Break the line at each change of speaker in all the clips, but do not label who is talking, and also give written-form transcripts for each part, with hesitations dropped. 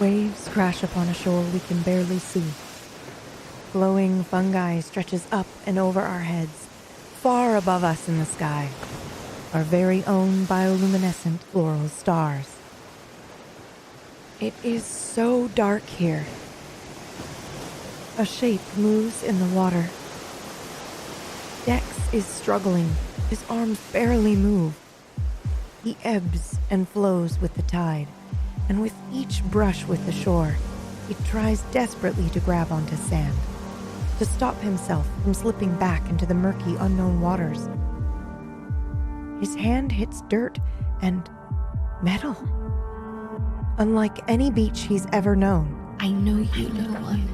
Waves crash upon a shore we can barely see. Glowing fungi stretches up and over our heads, far above us in the sky. Our very own bioluminescent floral stars. It is so dark here. A shape moves in the water. Dex is struggling. His arms barely move. He ebbs and flows with the tide, and with each brush with the shore, he tries desperately to grab onto sand, to stop himself from slipping back into the murky, unknown waters. His hand hits dirt and metal. Unlike any beach he's ever known.
I know you, little one.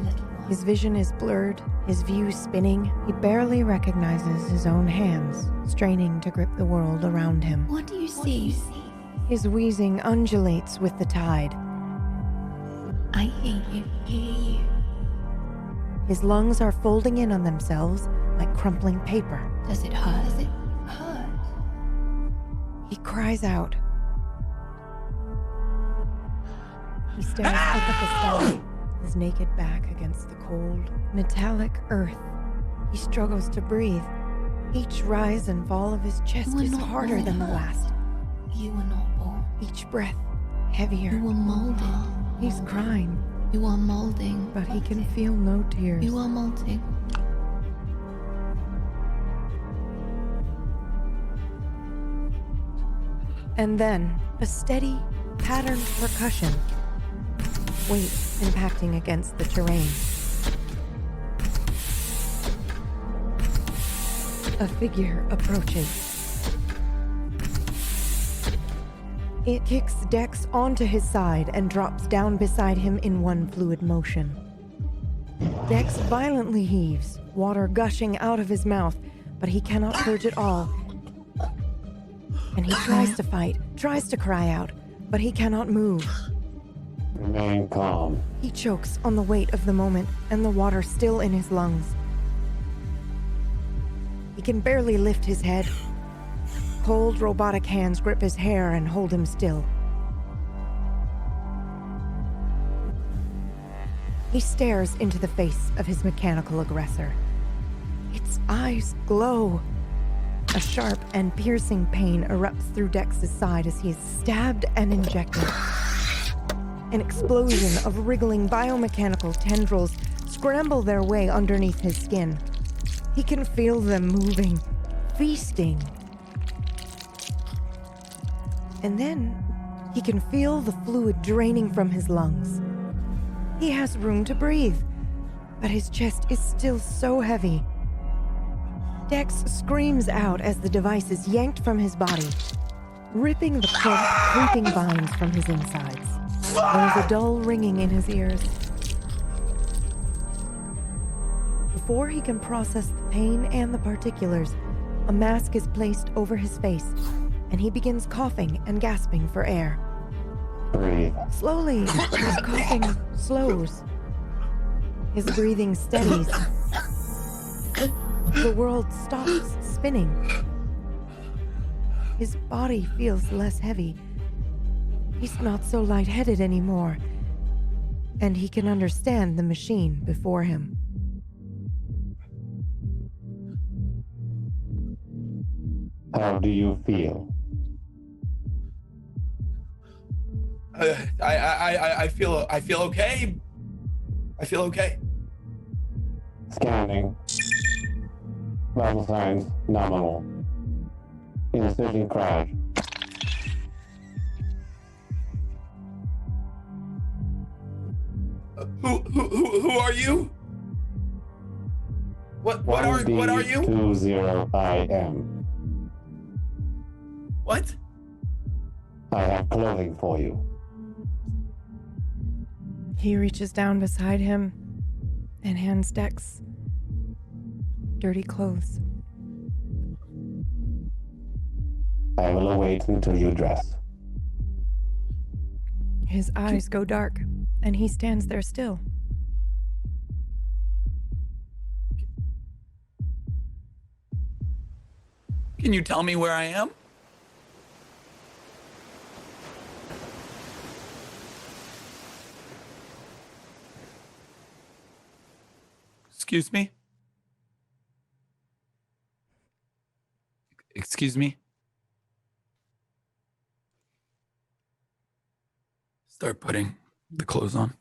His vision is blurred, his view spinning. He barely recognizes his own hands, straining to grip the world around him.
What do you see?
His wheezing undulates with the tide.
I hear you.
His lungs are folding in on themselves like crumpling paper.
Does it hurt?
He cries out. He stares up at the sky, his naked back against the cold, metallic earth. He struggles to breathe. Each rise and fall of his chest is harder than the last.
You were not born.
Each breath heavier.
You were molded.
He's crying.
You are molding.
But he can feel no tears.
You are molding.
And then, a steady, patterned percussion. Weight impacting against the terrain. A figure approaches. It kicks Dex onto his side and drops down beside him in one fluid motion. Dex violently heaves, water gushing out of his mouth, but he cannot purge it all. And he tries to fight, tries to cry out, but he cannot move.
Remain calm.
He chokes on the weight of the moment and the water still in his lungs. He can barely lift his head. Cold, robotic hands grip his hair and hold him still. He stares into the face of his mechanical aggressor. Its eyes glow. A sharp and piercing pain erupts through Dex's side as he is stabbed and injected. An explosion of wriggling biomechanical tendrils scramble their way underneath his skin. He can feel them moving, feasting. And then he can feel the fluid draining from his lungs. He has room to breathe, but his chest is still so heavy. Dex screams out as the device is yanked from his body, ripping the plump, creeping vines from his insides. There is a dull ringing in his ears. Before he can process the pain and the particulars, a mask is placed over his face, and he begins coughing and gasping for air.
Breathe.
Slowly, his coughing slows. His breathing steadies. The world stops spinning. His body feels less heavy. He's not so lightheaded anymore, and he can understand the machine before him.
How do you feel?
I feel okay. I feel okay.
Scanning. Vital signs nominal. Incision crash.
Who are you? What are you?
1D20IM.
What?
I have clothing for you.
He reaches down beside him and hands Dex dirty clothes.
I will await until you dress.
His eyes go dark, and he stands there still.
Can you tell me where I am? Excuse me? Excuse me? Start putting the clothes on.